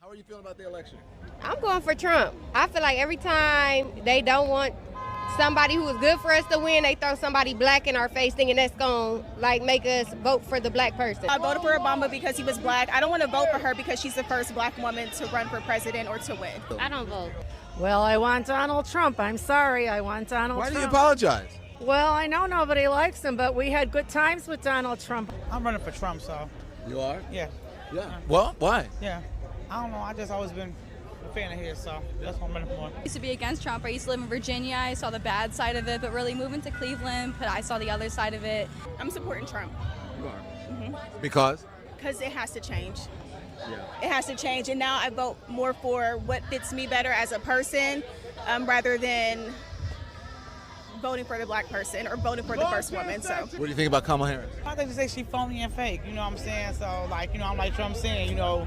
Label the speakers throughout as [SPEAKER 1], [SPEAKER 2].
[SPEAKER 1] How are you feeling about the election?
[SPEAKER 2] I'm going for Trump. I feel like every time they don't want somebody who is good for us to win, they throw somebody black in our face thinking that's going to like make us vote for the black person.
[SPEAKER 3] I voted for Obama because he was black. I don't want to vote for her because she's the first black woman to run for president or to win.
[SPEAKER 2] I don't vote.
[SPEAKER 4] Well, I want Donald Trump. I'm sorry. I want Donald Trump.
[SPEAKER 1] Why do you apologize?
[SPEAKER 4] Well, I know nobody likes him, but we had good times with Donald Trump.
[SPEAKER 5] I'm running for Trump, so.
[SPEAKER 1] You are?
[SPEAKER 5] Yeah.
[SPEAKER 1] Yeah. Well, why?
[SPEAKER 5] Yeah. I don't know. I just always been a fan of his, so that's what I'm running for.
[SPEAKER 6] I used to be against Trump. I used to live in Virginia. I saw the bad side of it, but really moving to Cleveland, I saw the other side of it.
[SPEAKER 3] I'm supporting Trump.
[SPEAKER 1] You are. Because?
[SPEAKER 3] Because it has to change.
[SPEAKER 1] Yeah.
[SPEAKER 3] It has to change, and now I vote more for what fits me better as a person rather than voting for the black person or voting for the first woman. So.
[SPEAKER 1] What do you think about Kamala Harris?
[SPEAKER 5] I think they say she phony and fake, you know what I'm saying? So, like, you know, I'm like Trump saying, you know,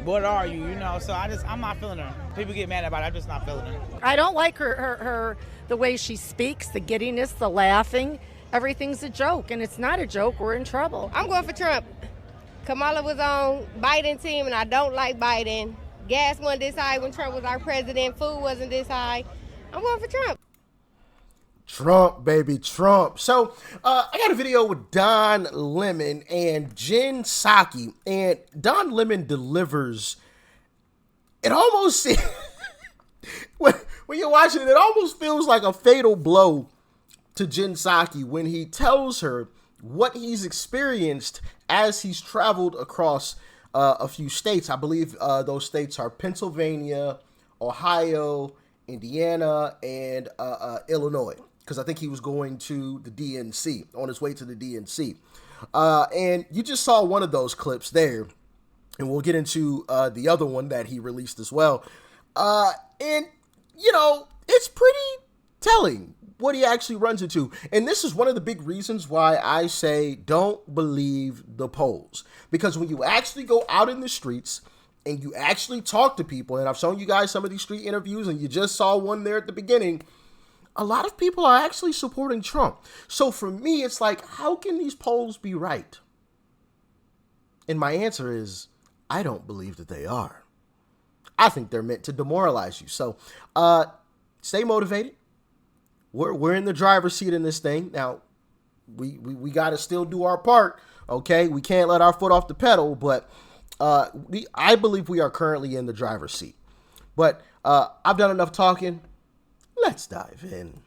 [SPEAKER 5] what are you, you know? So I'm not feeling her. People get mad about it, I'm just not feeling her.
[SPEAKER 4] I don't like her the way she speaks, the giddiness, the laughing. Everything's a joke, and it's not a joke. We're in trouble.
[SPEAKER 2] I'm going for Trump. Kamala was on Biden's team, and I don't like Biden. Gas wasn't this high when Trump was our president. Food wasn't this high. I'm going for Trump.
[SPEAKER 7] Trump, baby, Trump. So I got a video with Don Lemon and Jen Psaki, and Don Lemon delivers. It almost when you're watching it, it almost feels like a fatal blow to Jen Psaki when he tells her what he's experienced as he's traveled across a few states. I believe those states are Pennsylvania, Ohio, Indiana, and Illinois, because I think he was going to the DNC, on his way to the DNC. And you just saw one of those clips there, and we'll get into the other one that he released as well. And, you know, it's pretty telling what he actually runs into. And this is one of the big reasons why I say don't believe the polls. Because when you actually go out in the streets and you actually talk to people, and I've shown you guys some of these street interviews, and you just saw one there at the beginning, a lot of people are actually supporting Trump. So for me, it's like, how can these polls be right? And my answer is, I don't believe that they are. I think they're meant to demoralize you. So stay motivated. We're in the driver's seat in this thing. Now, we got to still do our part, okay? We can't let our foot off the pedal, but I believe we are currently in the driver's seat. But I've done enough talking. Let's dive in.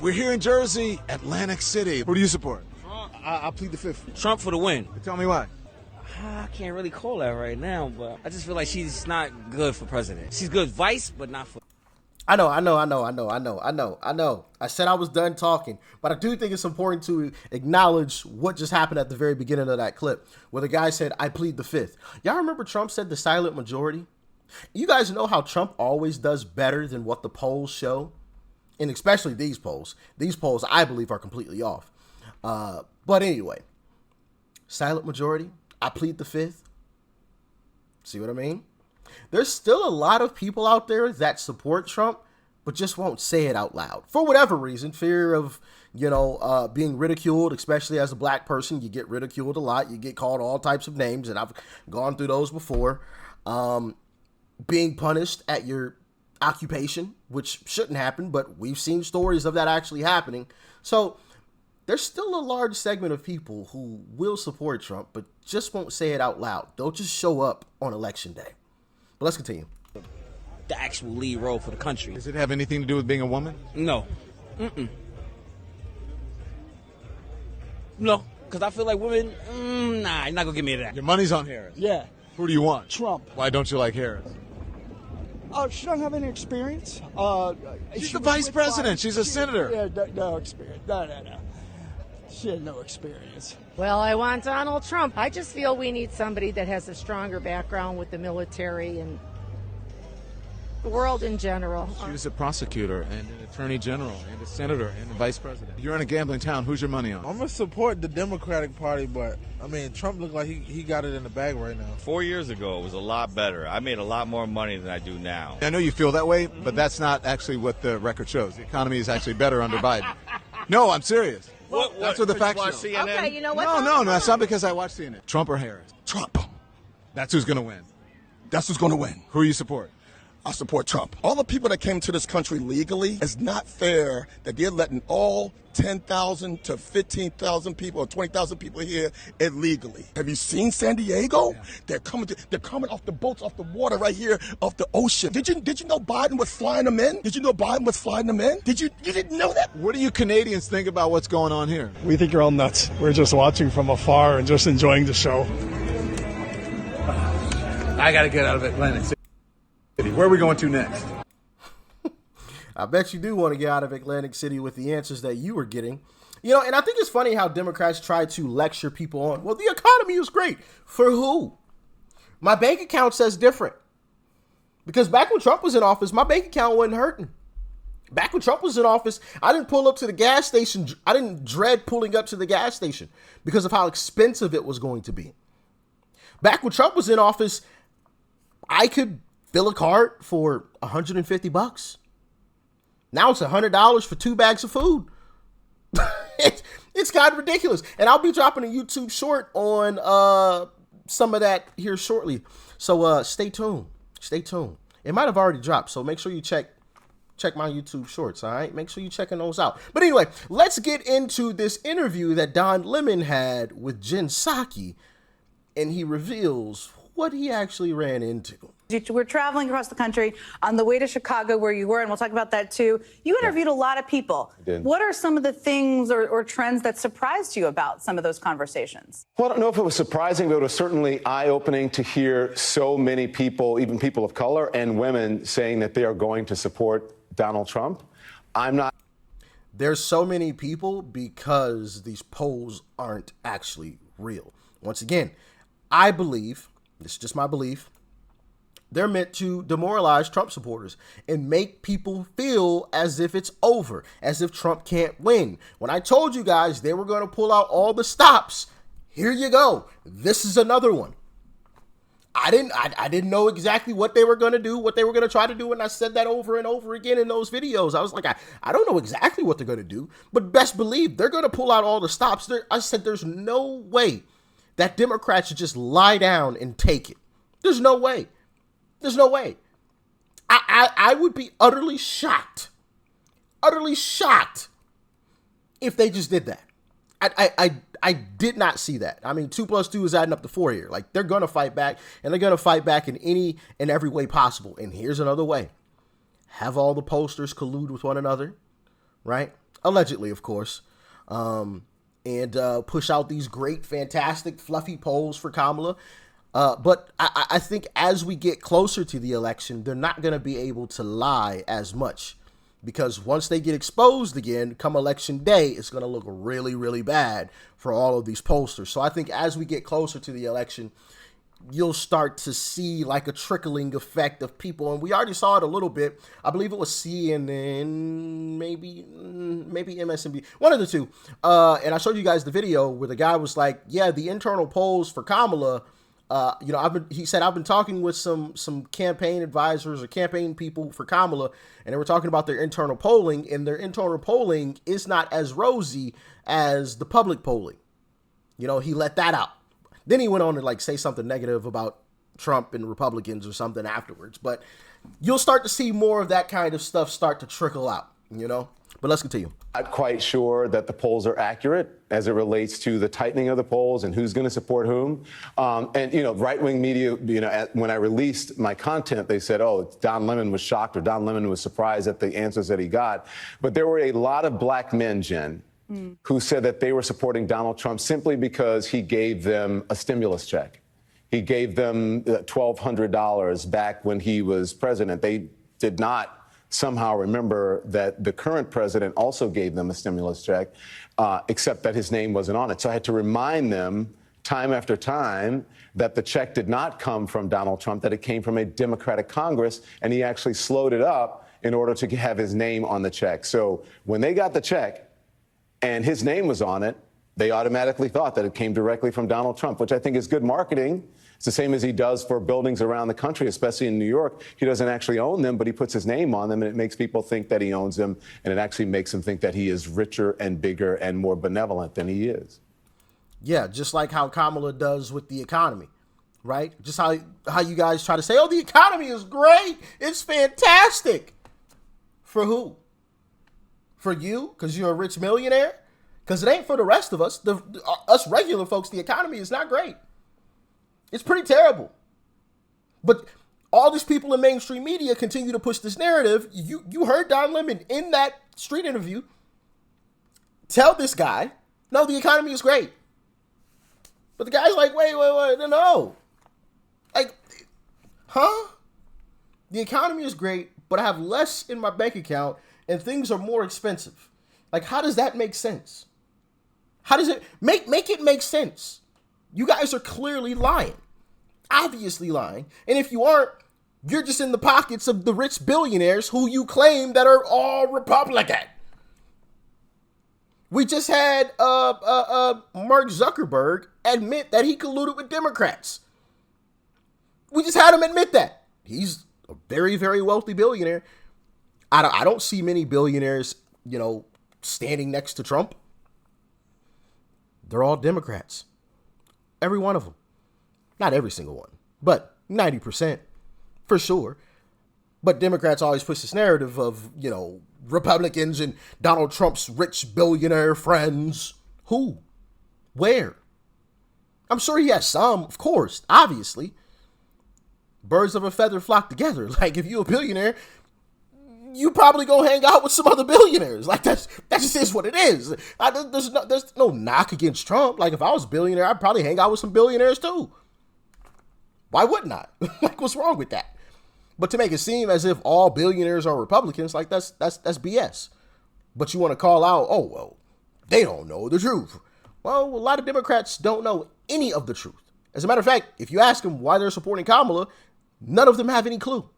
[SPEAKER 1] We're here in Jersey, Atlantic City. Who do you support?
[SPEAKER 8] Trump.
[SPEAKER 1] I'll plead the fifth.
[SPEAKER 8] Trump for the win.
[SPEAKER 1] Tell me why.
[SPEAKER 8] I can't really call that right now, but I just feel like she's not good for president. She's good vice, but not for...
[SPEAKER 7] I know. I said I was done talking, but I do think it's important to acknowledge what just happened at the very beginning of that clip, where the guy said, I plead the fifth. Y'all remember Trump said the silent majority? You guys know how Trump always does better than what the polls show, and especially these polls. These polls, I believe, are completely off. But anyway, silent majority, I plead the fifth. See what I mean? There's still a lot of people out there that support Trump, but just won't say it out loud. For whatever reason, fear of, being ridiculed, especially as a black person. You get ridiculed a lot. You get called all types of names, and I've gone through those before. Being punished at your occupation, which shouldn't happen, but we've seen stories of that actually happening. So there's still a large segment of people who will support Trump, but just won't say it out loud. They'll just show up on election day. But let's continue.
[SPEAKER 8] The actual lead role for the country.
[SPEAKER 1] Does it have anything to do with being a woman?
[SPEAKER 8] No. No, because I feel like women, nah, you're not going to give me that.
[SPEAKER 1] Your money's on Harris.
[SPEAKER 9] Yeah,
[SPEAKER 1] Who do you want?
[SPEAKER 9] Trump.
[SPEAKER 1] Why don't you like Harris?
[SPEAKER 9] She doesn't have any experience.
[SPEAKER 1] She's
[SPEAKER 9] she
[SPEAKER 1] the
[SPEAKER 9] was
[SPEAKER 1] vice
[SPEAKER 9] with
[SPEAKER 1] president.
[SPEAKER 9] Biden.
[SPEAKER 1] She's a senator.
[SPEAKER 9] Yeah, no experience. No. She had no experience.
[SPEAKER 4] Well, I want Donald Trump. I just feel we need somebody that has a stronger background with the military and the world in general.
[SPEAKER 1] She was a prosecutor and an attorney general and a senator and a vice president. You're in a gambling town. Who's your money on?
[SPEAKER 10] I'm going to support the Democratic Party, but, I mean, Trump looked like he got it in the bag right now.
[SPEAKER 11] 4 years ago, it was a lot better. I made a lot more money than I do now.
[SPEAKER 1] I know you feel that way, but that's not actually what the record shows. The economy is actually better under Biden. No, I'm serious. That's what the facts show.
[SPEAKER 4] Okay, you know what?
[SPEAKER 1] No, that's not because I watch CNN. Trump or Harris? Trump. That's who's going to win.
[SPEAKER 12] That's who's going to win.
[SPEAKER 1] Who you support?
[SPEAKER 12] I support Trump. All the people that came to this country legally, it's not fair that they're letting all 10,000 to 15,000 people or 20,000 people here illegally. Have you seen San Diego? Yeah. They're coming off the boats, off the water right here, off the ocean. Did you know Biden was flying them in? Did you know Biden was flying them in? You didn't know that?
[SPEAKER 1] What do you Canadians think about what's going on here?
[SPEAKER 13] We think you're all nuts. We're just watching from afar and just enjoying the show.
[SPEAKER 1] I got to get out of Atlantic City. Where are we going to next?
[SPEAKER 7] I bet you do want to get out of Atlantic City with the answers that you were getting. You know, and I think it's funny how Democrats try to lecture people on, well, the economy is great. For who? My bank account says different. Because back when Trump was in office, my bank account wasn't hurting. Back when Trump was in office, I didn't pull up to the gas station. I didn't dread pulling up to the gas station because of how expensive it was going to be. Back when Trump was in office, I could fill a cart for $150. Now it's $100 for 2 bags of food. It's gotten ridiculous. And I'll be dropping a YouTube short on some of that here shortly. So stay tuned. Stay tuned. It might have already dropped, so make sure you check my YouTube shorts, all right? Make sure you're checking those out. But anyway, let's get into this interview that Don Lemon had with Jen Psaki, and he reveals what he actually ran into.
[SPEAKER 14] We're traveling across the country on the way to Chicago where you were, and we'll talk about that too. You interviewed a lot of people.
[SPEAKER 15] I did.
[SPEAKER 14] What are some of the things or trends that surprised you about some of those conversations?
[SPEAKER 15] Well, I don't know if it was surprising, but it was certainly eye-opening to hear so many people, even people of color and women, saying that they are going to support Donald Trump. I'm not.
[SPEAKER 7] There's so many people because these polls aren't actually real. Once again, I believe, this is just my belief, they're meant to demoralize Trump supporters and make people feel as if it's over, as if Trump can't win. When I told you guys they were going to pull out all the stops, here you go. This is another one. I didn't know exactly what they were going to do, what they were going to try to do, and I said that over and over again in those videos. I was like, I don't know exactly what they're going to do, but best believe they're going to pull out all the stops. I said there's no way that Democrats should just lie down and take it. There's no way. There's no way. I would be utterly shocked if they just did that. I did not see that. I mean, 2 + 2 is adding up to 4 here. Like, they're going to fight back, and they're going to fight back in any and every way possible. And here's another way. Have all the posters collude with one another, right? Allegedly, of course. And push out these great, fantastic, fluffy polls for Kamala. But I think as we get closer to the election, they're not going to be able to lie as much. Because once they get exposed again, come election day, it's going to look really, really bad for all of these pollsters. So I think as we get closer to the election, you'll start to see like a trickling effect of people. And we already saw it a little bit. I believe it was CNN, maybe MSNBC, one of the two. And I showed you guys the video where the guy was like, yeah, the internal polls for Kamala, he said, I've been talking with some campaign advisors or campaign people for Kamala, and they were talking about their internal polling, and their internal polling is not as rosy as the public polling. You know, he let that out. Then he went on to like say something negative about Trump and Republicans or something afterwards. But you'll start to see more of that kind of stuff start to trickle out, you know? But let's continue.
[SPEAKER 15] Not quite sure that the polls are accurate as it relates to the tightening of the polls and who's going to support whom. And, right-wing media, when I released my content, they said, oh, Don Lemon was shocked or Don Lemon was surprised at the answers that he got. But there were a lot of black men, Jen, who said that they were supporting Donald Trump simply because he gave them a stimulus check. He gave them $1,200 back when he was president. They did not somehow remember that the current president also gave them a stimulus check, except that his name wasn't on it. So I had to remind them time after time that the check did not come from Donald Trump, that it came from a Democratic Congress, and he actually slowed it up in order to have his name on the check. So when they got the check and his name was on it, they automatically thought that it came directly from Donald Trump, which I think is good marketing. It's the same as he does for buildings around the country, especially in New York. He doesn't actually own them, but he puts his name on them, and it makes people think that he owns them, and it actually makes them think that he is richer and bigger and more benevolent than he is.
[SPEAKER 7] Yeah, just like how Kamala does with the economy. right? Just how you guys try to say, oh, the economy is great. It's fantastic. For who? For you? Because you're a rich millionaire? Because it ain't for the rest of us. Us regular folks, the economy is not great. It's pretty terrible. But all these people in mainstream media continue to push this narrative. You heard Don Lemon in that street interview tell this guy, no, the economy is great. But the guy's like, wait, no. Like, huh? The economy is great, but I have less in my bank account and things are more expensive. Like, how does that make sense? How does it make it make sense? You guys are clearly lying. Obviously lying. And if you aren't, you're just in the pockets of the rich billionaires who you claim that are all Republican. We just had Mark Zuckerberg admit that he colluded with Democrats. We just had him admit that. He's a very, very wealthy billionaire. I don't see many billionaires, standing next to Trump. They're all Democrats. Every one of them. Not every single one, but 90% for sure. But Democrats always push this narrative of, Republicans and Donald Trump's rich billionaire friends. Who? Where? I'm sure he has some, of course, obviously. Birds of a feather flock together. Like, if you're a billionaire, you probably go hang out with some other billionaires. Like, that just is what it is. There's no knock against Trump. Like, if I was a billionaire, I'd probably hang out with some billionaires too. Why wouldn't I? Like, what's wrong with that? But to make it seem as if all billionaires are Republicans, like, that's BS. But you want to call out, oh, well, they don't know the truth. Well, a lot of Democrats don't know any of the truth. As a matter of fact, if you ask them why they're supporting Kamala, none of them have any clue.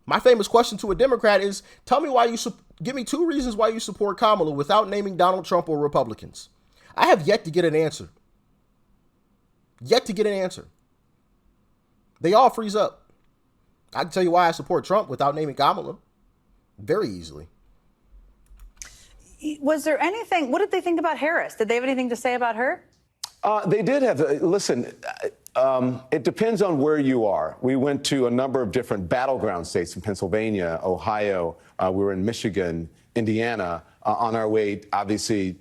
[SPEAKER 7] My famous question to a Democrat is, tell me give me 2 reasons why you support Kamala without naming Donald Trump or Republicans. I have yet to get an answer. They all freeze up. I can tell you why I support Trump without naming Kamala very easily.
[SPEAKER 14] Was there anything, what did they think about Harris? Did they have anything to say about her?
[SPEAKER 15] They did have, listen, it depends on where you are. We went to a number of different battleground states in Pennsylvania, Ohio. We were in Michigan, Indiana, on our way, obviously,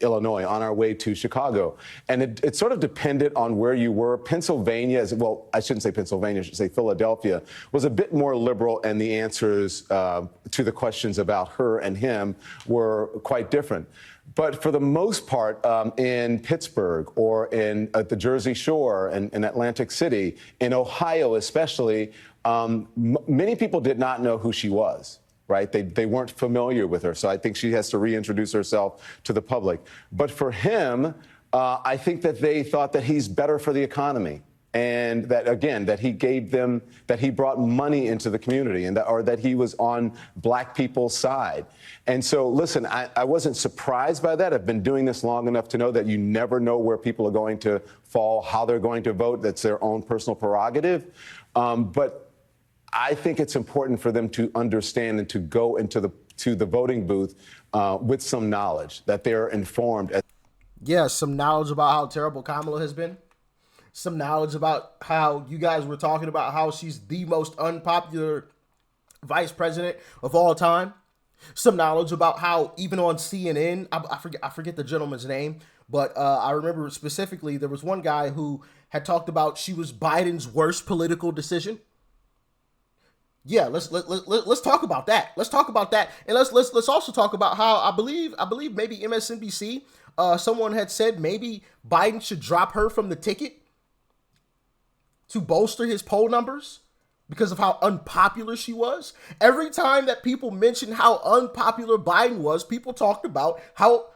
[SPEAKER 15] Illinois, on our way to Chicago. And it sort of depended on where you were. Pennsylvania, I shouldn't say Pennsylvania, I should say Philadelphia, was a bit more liberal, and the answers to the questions about her and him were quite different. But for the most part, in Pittsburgh or in at the Jersey Shore and in Atlantic City, in Ohio especially, many people did not know who she was. Right? They weren't familiar with her. So I think she has to reintroduce herself to the public. But for him, I think that they thought that he's better for the economy. And that, again, that he brought money into the community or that he was on black people's side. And so, listen, I wasn't surprised by that. I've been doing this long enough to know that you never know where people are going to fall, how they're going to vote. That's their own personal prerogative. But I think it's important for them to understand and to go into the voting booth with some knowledge, that they're informed.
[SPEAKER 7] Yeah, some knowledge about how terrible Kamala has been. Some knowledge about how you guys were talking about how she's the most unpopular vice president of all time. Some knowledge about how even on CNN, I forget the gentleman's name, but I remember specifically there was one guy who had talked about she was Biden's worst political decision. Yeah, let's talk about that. Let's talk about that, and let's also talk about how I believe maybe MSNBC, someone had said maybe Biden should drop her from the ticket to bolster his poll numbers because of how unpopular she was. Every time that people mentioned how unpopular Biden was, people talked about how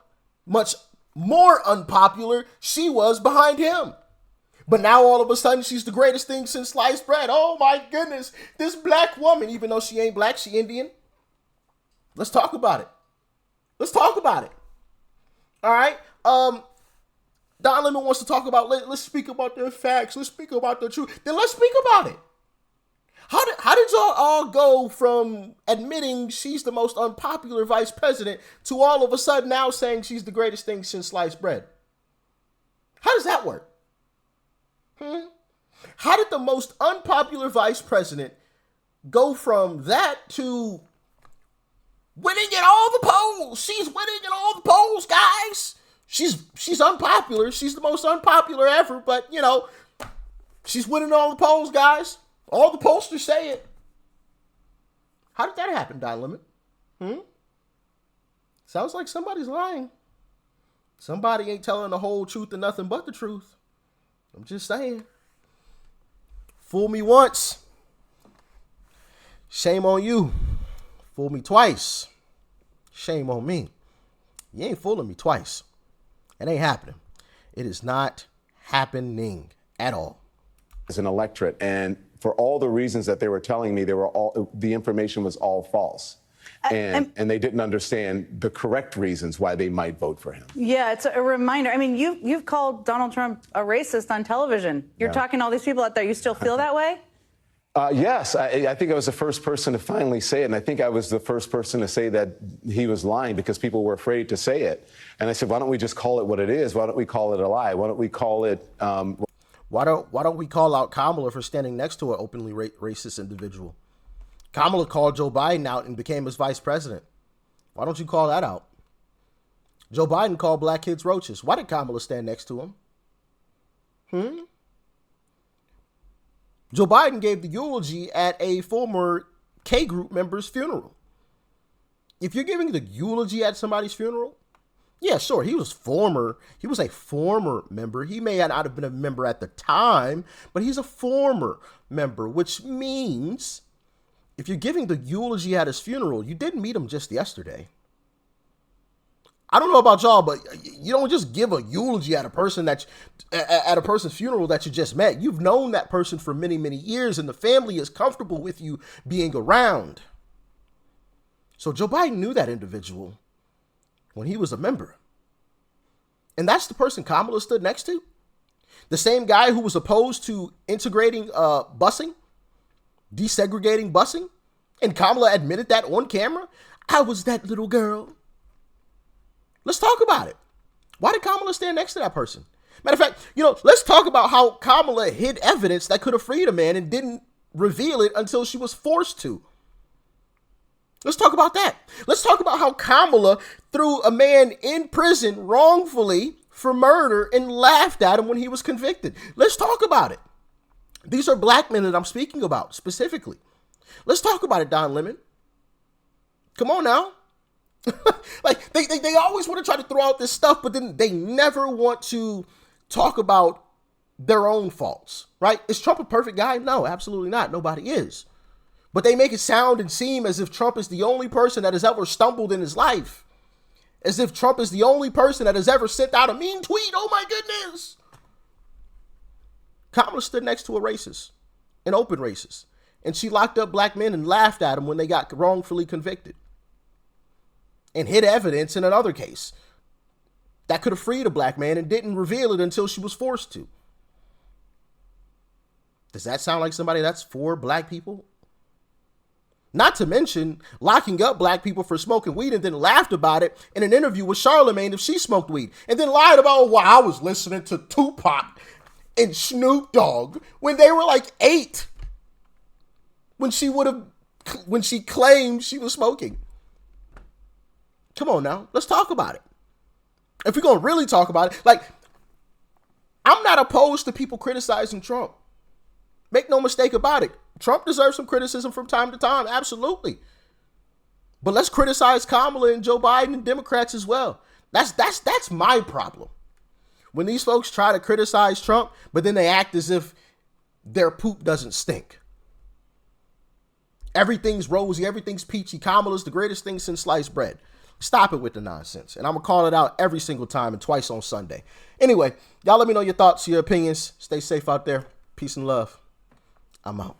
[SPEAKER 7] much more unpopular she was behind him. But now all of a sudden she's the greatest thing since sliced bread. Oh my goodness, this black woman, even though she ain't black, she Indian. Let's talk about it. All right. Don Lemon wants to talk about, let's speak about the facts. Let's speak about the truth. Then let's speak about it. How did y'all all go from admitting she's the most unpopular vice president to all of a sudden now saying she's the greatest thing since sliced bread? How does that work? How did the most unpopular vice president go from that to winning in all the polls? She's winning in all the polls, guys. She's unpopular. She's the most unpopular ever, but, you know, she's winning all the polls, guys. All the pollsters say it. How did that happen, Don Lemon? Sounds like somebody's lying. Somebody ain't telling the whole truth and nothing but the truth. I'm just saying. Fool me once. Shame on you. Fool me twice. Shame on me. You ain't fooling me twice. It ain't happening. It is not happening at all.
[SPEAKER 15] As an electorate, and for all the reasons that they were telling me, the information was all false. And they didn't understand the correct reasons why they might vote for him.
[SPEAKER 14] Yeah, it's a reminder. I mean, you've called Donald Trump a racist on television. You're talking to all these people out there. You still feel that way?
[SPEAKER 15] Yes, I think I was the first person to finally say it, and I think I was the first person to say that he was lying because people were afraid to say it. And I said, why don't we just call it what it is? Why don't we call it a lie? Why don't we call it...
[SPEAKER 7] Why don't we call out Kamala for standing next to an openly racist individual? Kamala called Joe Biden out and became his vice president. Why don't you call that out? Joe Biden called black kids roaches. Why did Kamala stand next to him? Joe Biden gave the eulogy at a former K group member's funeral. If you're giving the eulogy at somebody's funeral, yeah, sure, he was a former member. He may not have been a member at the time, but he's a former member, which means if you're giving the eulogy at his funeral, you didn't meet him just yesterday. I don't know about y'all, but you don't just give a eulogy at a person's funeral that you just met. You've known that person for many, many years, and the family is comfortable with you being around. So Joe Biden knew that individual when he was a member. And that's the person Kamala stood next to. The same guy who was opposed to integrating busing, desegregating busing. And Kamala admitted that on camera. I was that little girl. Let's talk about it. Why did Kamala stand next to that person? Matter of fact, let's talk about how Kamala hid evidence that could have freed a man and didn't reveal it until she was forced to. Let's talk about that. Let's talk about how Kamala threw a man in prison wrongfully for murder and laughed at him when he was convicted. Let's talk about it. These are black men that I'm speaking about specifically. Let's talk about it, Don Lemon. Come on now. Like they always want to try to throw out this stuff, but then they never want to talk about their own faults, right? Is Trump a perfect guy? No, absolutely not. Nobody is. But they make it sound and seem as if Trump is the only person that has ever stumbled in his life. As if Trump is the only person that has ever sent out a mean tweet. Oh my goodness. Kamala stood next to a racist, an open racist, and she locked up black men and laughed at them when they got wrongfully convicted. And hid evidence in another case that could have freed a black man and didn't reveal it until she was forced to. Does that sound like somebody that's for black people? Not to mention locking up black people for smoking weed and then laughed about it in an interview with Charlamagne if she smoked weed. And then lied about, well, I was listening to Tupac and Snoop Dogg when they were like 8. When she claimed she was smoking. Come on now, let's talk about it. If we're going to really talk about it, like, I'm not opposed to people criticizing Trump. Make no mistake about it. Trump deserves some criticism from time to time, absolutely. But let's criticize Kamala and Joe Biden and Democrats as well. That's my problem. When these folks try to criticize Trump, but then they act as if their poop doesn't stink. Everything's rosy, everything's peachy. Kamala's the greatest thing since sliced bread. Stop it with the nonsense. And I'm going to call it out every single time and twice on Sunday. Anyway, y'all let me know your thoughts, your opinions. Stay safe out there. Peace and love. I'm out.